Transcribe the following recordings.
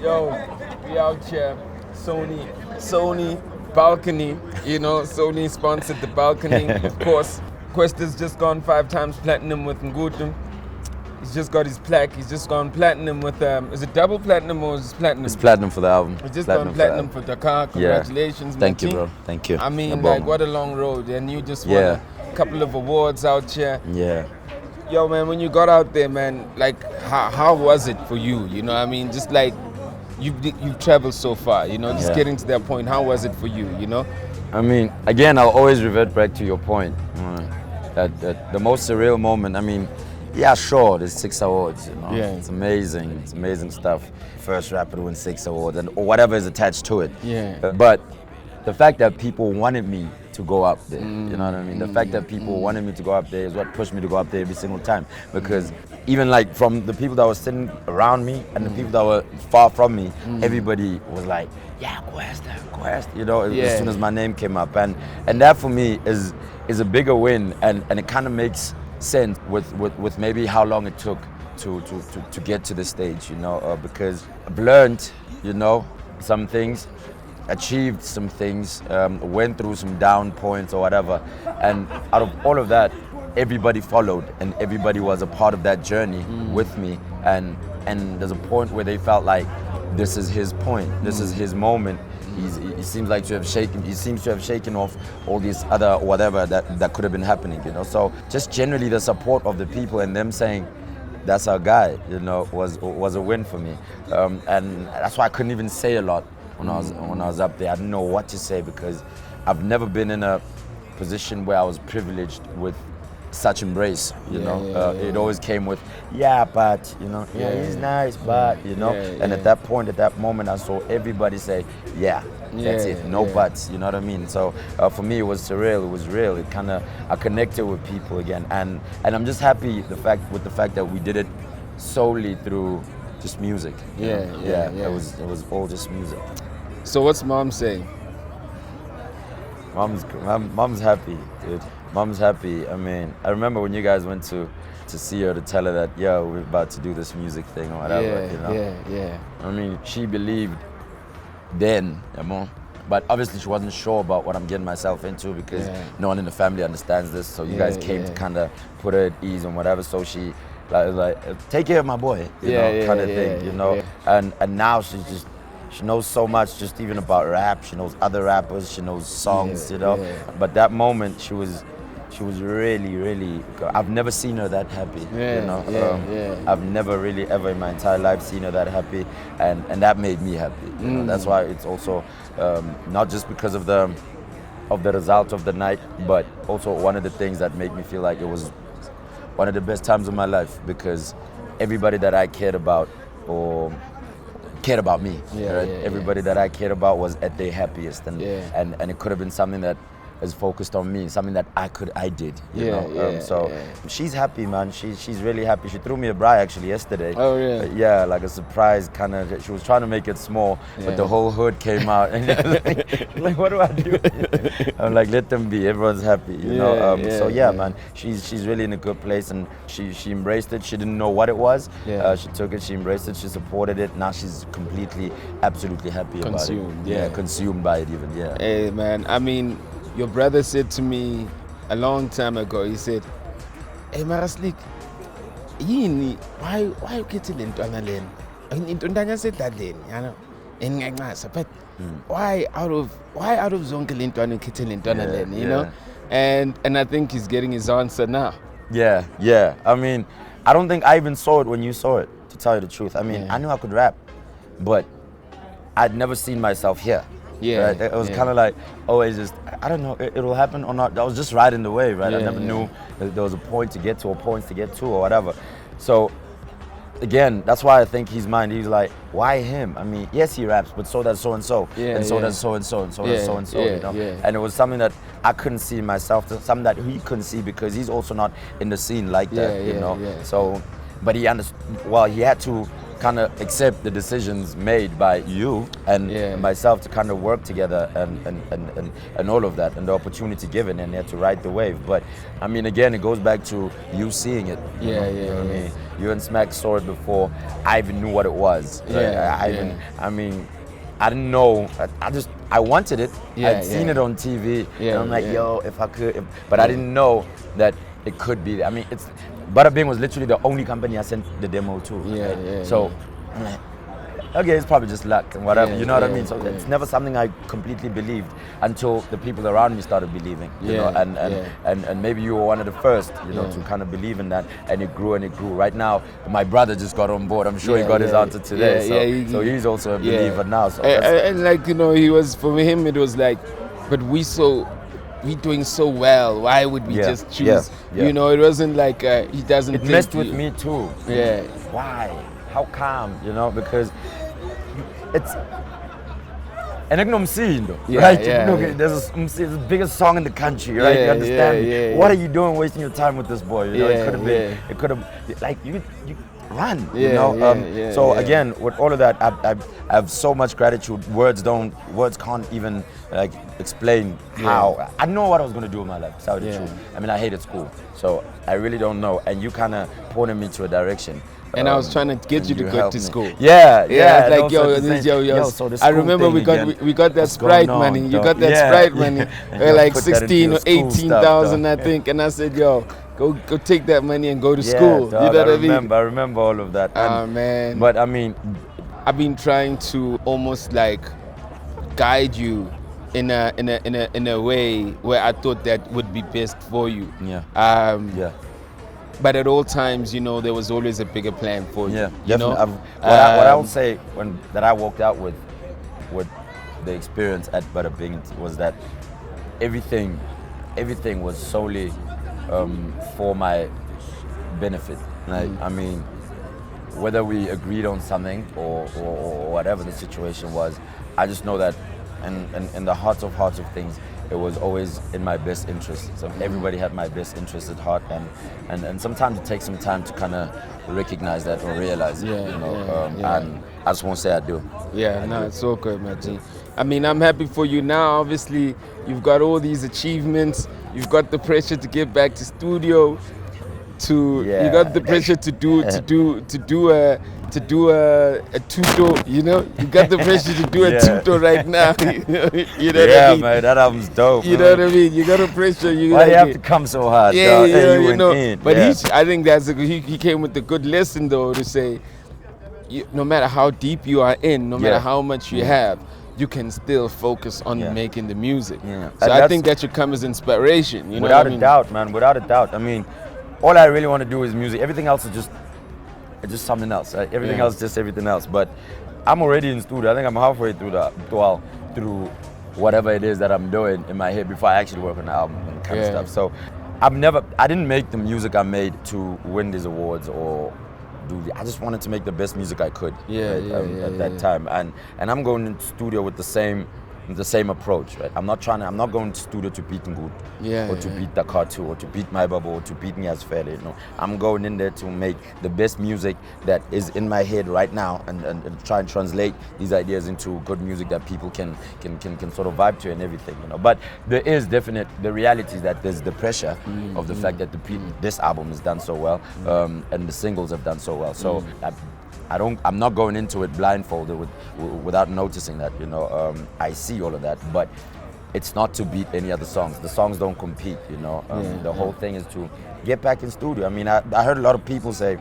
Yo, we out here. Sony balcony. Sony sponsored the balcony. Of course, Kwesta's just gone 5 times platinum with Ngud. He's just got his plaque. He's just gone platinum with is it double platinum or is it platinum? It's platinum for the album. He's just gone platinum for Dakar. Congratulations, Thank you, bro. Thank you. I mean, like, what a long road, and you just won a couple of awards out here. Yeah. Yo, man, when you got out there, man, like, how was it for you? You know what I mean? Just like, you've traveled so far, just getting to that point. How was it for you, I mean, again, I'll always revert back to your point. That the most surreal moment, I mean, yeah, sure, there's 6 awards, Yeah. It's amazing. It's amazing stuff. First rapper to win 6 awards and or whatever is attached to it. Yeah. But the fact that people wanted me to go up there, you know what I mean? The fact that people wanted me to go up there is what pushed me to go up there every single time. Because even like from the people that were sitting around me and the people that were far from me, everybody was like, yeah, Kwesta, as soon as my name came up. And that for me is a bigger win, and it kind of makes sense with maybe how long it took to get to the stage, because I've learned, some things, achieved some things, went through some down points or whatever, and out of all of that, everybody followed and everybody was a part of that journey with me, and there's a point where they felt like this is his point, this is his moment. He seems to have shaken off all these other whatever that could have been happening, So just generally the support of the people and them saying, that's our guy, was a win for me. And that's why I couldn't even say a lot when I was up there. I didn't know what to say because I've never been in a position where I was privileged with such embrace, It always came with, but, he's nice, but, and at that point, at that moment, I saw everybody say, that's it, no buts, you know what I mean? So for me, it was surreal, it was real, I connected with people again, and I'm just happy with the fact that we did it solely through just music. It was all just music. So what's mom saying? Mom's happy, dude. Mom's happy. I mean, I remember when you guys went to see her to tell her that, we're about to do this music thing or whatever, Yeah. I mean, she believed then, but obviously she wasn't sure about what I'm getting myself into because no one in the family understands this. So you guys came to kind of put her at ease and whatever. So she like take care of my boy, kind of thing, And now she knows so much, just even about rap. She knows other rappers. She knows songs, But that moment, she was really, really. I've never seen her that happy. I've never really ever in my entire life seen her that happy, and that made me happy. That's why it's also not just because of the result of the night, but also one of the things that made me feel like it was one of the best times of my life because everybody that I cared about or cared about me. Everybody that I cared about was at their happiest, and it could have been something that is focused on me, something that I did. So she's happy, man. She's really happy. She threw me a bra actually yesterday. Oh really? Yeah, like a surprise kind of. She was trying to make it small, but the whole hood came out. And like, what do I do? I'm like, let them be. Everyone's happy, man. She's really in a good place, and she embraced it. She didn't know what it was. She took it. She embraced it. She supported it. Now she's completely, absolutely happy about it. Consumed by it even. Yeah. Hey man, I mean, your brother said to me a long time ago, he said, hey Maraslik, yini, why you getting into Annalen? Into Ndanga but why out of Zonkel into Annalen, you know? And I think he's getting his answer now. Yeah. I mean, I don't think I even saw it when you saw it, to tell you the truth. I mean, I knew I could rap, but I'd never seen myself here. Right? It was kind of like always just, I don't know, it'll happen or not. I was just riding the wave, right? I never knew that there was a point to get to, or points to get to, or whatever. So, again, that's why I think he's mine. He's like, why him? I mean, yes, he raps, but so does so-and-so, and so does so-and-so, and so does so-and-so, And it was something that I couldn't see in myself, something that he couldn't see because he's also not in the scene like that, So, but he understood, well, he had to kind of accept the decisions made by you and myself to kind of work together and all of that, and the opportunity given and there to ride the wave. But I mean, again, it goes back to you seeing it. You know what I mean? You and Smack saw it before I even knew what it was. I mean, I didn't know. I wanted it. I'd seen it on TV. And I'm like, yo, if I could. But I didn't know that it could be. I mean, Bada Bing was literally the only company I sent the demo to. So I'm like, okay, it's probably just luck and whatever. You know what I mean? So it's never something I completely believed until the people around me started believing. You know, and maybe you were one of the first, you know, to kind of believe in that, and it grew and it grew. Right now, my brother just got on board. I'm sure he got his answer today. So he's also a believer now. So and like, you know, he was, for him it was like, but we doing so well. Why would we just choose? You know, it wasn't like he doesn't. It messed with me too. Yeah. Why? How come? You know, because it's and right? There's the biggest song in the country, right? You understand? What are you doing, wasting your time with this boy? You know, it could have been. It could have like you run. You know. So again, with all of that, I have so much gratitude. Words can't even like explain how. I know what I was gonna do in my life. Tell the truth. I mean, I hated school, so I really don't know. And you kind of pointed me to a direction. And I was trying to get you to go to school. Yeah. Like yo. So I remember we got that Sprite money. You got that Sprite money, like 16 or 18,000, I think. And I said, yo, go take that money and go to school. Dog, you know what I mean? I remember all of that. Man. But I mean, I've been trying to almost like guide you in a way where I thought that would be best for you. But at all times, you know, there was always a bigger plan for you. You know? What I would say that I walked out with the experience at Bada Bing was that everything was solely for my benefit. Like, I mean, whether we agreed on something or whatever the situation was, I just know that in the heart of things, it was always in my best interest. So everybody had my best interest at heart, and sometimes it takes some time to kind of recognize that or realize it. You know, and I just won't say I do. It's so good, my G. I mean, I'm happy for you now. Obviously, you've got all these achievements. You've got the pressure to get back to studio. You got the pressure to do a tutor, you know. You got the pressure to do a tutor right now. You know what I mean? Man, that album's dope. You know what I mean? You got a pressure. Why do you have to come so hard? You know. But I think he came with a good lesson though, to say, no matter how deep you are in, no matter how much you have, you can still focus on making the music. So I think that should come as inspiration. You know without a doubt, man. Without a doubt. I mean, all I really want to do is music. Everything else is just something else. Right? Everything else is just everything else. But I'm already in studio. I think I'm halfway through whatever it is that I'm doing in my head before I actually work on the album and kind of stuff. So I didn't make the music I made to win these awards or I just wanted to make the best music I could at that time. And I'm going into studio with the same approach, right? I'm not going to studio to beat Ngud or to beat Dakar2 or to beat My Bubble or to beat Nyas Fele. No, I'm going in there to make the best music that is in my head right now and try and translate these ideas into good music that people can sort of vibe to and everything, you know. But there is the reality is that there's the pressure of the fact that this album has done so well and the singles have done so well. So I'm not going into it blindfolded without noticing that, you know. I see all of that, but it's not to beat any other songs. The songs don't compete, you know. The whole thing is to get back in studio. I mean, I heard a lot of people say,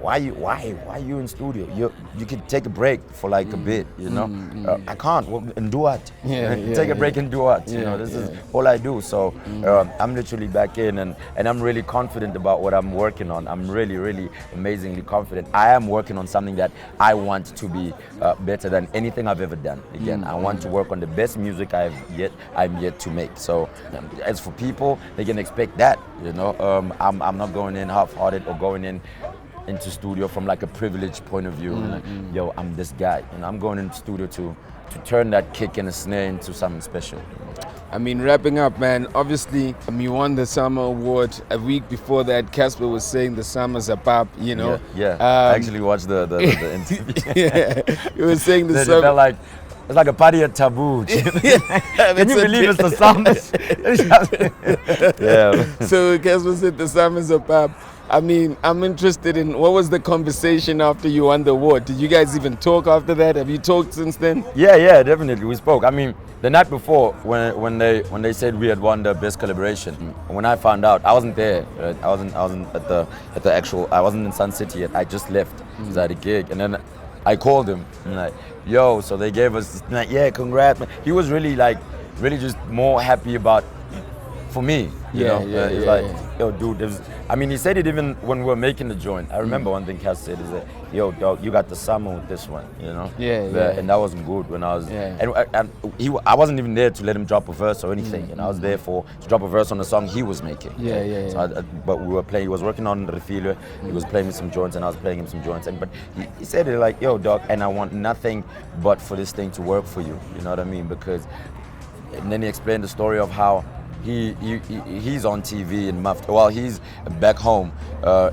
why you in studio? You could take a break for like a bit, you know. I can't. Well, and do what? Take a break and do what? You know, this is all I do. So I'm literally back in, and I'm really confident about what I'm working on. I'm really, really amazingly confident. I am working on something that I want to be better than anything I've ever done. Again, I want to work on the best music I'm yet to make. So as for people, they can expect that. You know, I'm not going in half-hearted or going into studio from like a privileged point of view. Like, yo, I'm this guy, and I'm going into studio to turn that kick and a snare into something special. I mean, wrapping up, man, obviously you won the Summer Award. A week before that, Casper was saying the summers are up, you know. Yeah. I actually watched the interview. Yeah, he was saying the It summer. felt like, it's like a party at Taboo. Can you believe it's the summers? Yeah. So Casper said the summers are up. I mean, I'm interested in what was the conversation after you won the award? Did you guys even talk after that? Have you talked since then? Yeah, definitely. We spoke. I mean, the night before, when they said we had won the best collaboration, when I found out, I wasn't there. Right? I wasn't at the actual. I wasn't in Sun City yet. I just left because I had a gig, and then I called him and like, yo. So they gave us like, yeah, congrats. He was really just more happy about. For me, you know, he's like, yo, dude. I mean, he said it even when we were making the joint. I remember one thing Cass said is that, yo, dog, you got the summer with this one, you know. And that wasn't good when I was. And I wasn't even there to let him drop a verse or anything, and I was there to drop a verse on the song he was making. So but we were playing. He was working on Refile. He was playing me some joints, and I was playing him some joints. But he said it like, yo, dog, and I want nothing but for this thing to work for you. You know what I mean? Because, and then he explained the story of how. He's on TV in he's back home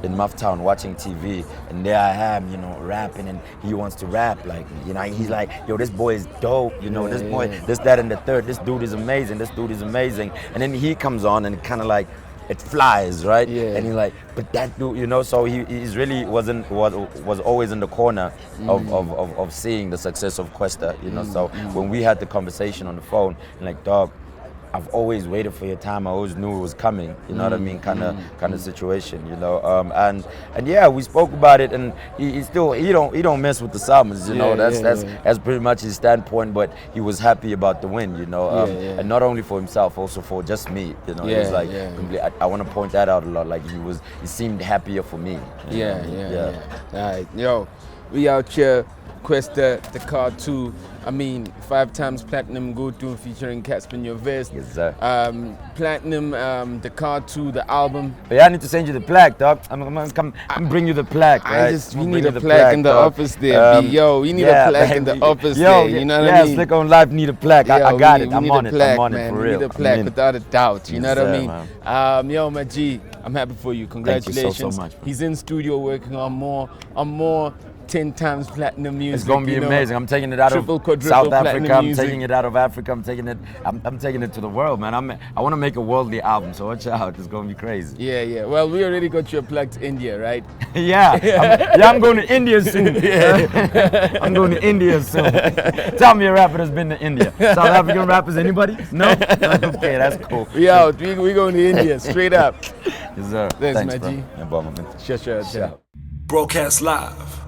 in Mufftown watching TV, and there I am, you know, rapping, and he wants to rap like me, you know. He's like, yo, this boy is dope, you know, this boy, this, that, and the third, this dude is amazing, and then he comes on and kind of like, it flies, right? And he's like, but that dude, you know, so he's really was always in the corner of seeing the success of Kwesta, you know. So when we had the conversation on the phone, and like, dog, I've always waited for your time. I always knew it was coming. You know what I mean? Kind of situation. You know. And yeah, we spoke about it, and he don't mess with the summers. You know. That's pretty much his standpoint. But he was happy about the win. You know. And not only for himself, also for just me. You know. He was like, I want to point that out a lot. Like he seemed happier for me. Yeah. All right, yo, we out here. Kwesta, the Car 2. I mean, 5 times platinum Ngud featuring Casper in your vest. Yes, sir. Platinum, the Car 2, the album. But yeah, I need to send you the plaque, dog. I'm gonna bring you the plaque. Right? We need a plaque in the office there, yo. We need a plaque in the office there. You know what I mean? Yeah, Slick on Live need a plaque. I got it. I'm on it. Man. For real. We need a plaque without a doubt. You know what I mean? Man. Yo, my G, I'm happy for you. Congratulations. Thank you so much. He's in studio working on more 10 times platinum music. It's gonna be amazing. I'm taking it out of South Africa. I'm taking it out of Africa. I'm taking it to the world, man. I want to make a worldly album, so watch out. It's gonna be crazy. Yeah. Well, we already got you a plug to India, right? I'm going to India soon. I'm going to India soon. Tell me a rapper that's been to India. South African rappers, anybody? No? Okay, that's cool. We out. We going to India, straight up. Yes, sir. Thanks, my bro. G. Yeah, bro, man. Sure. Broadcast live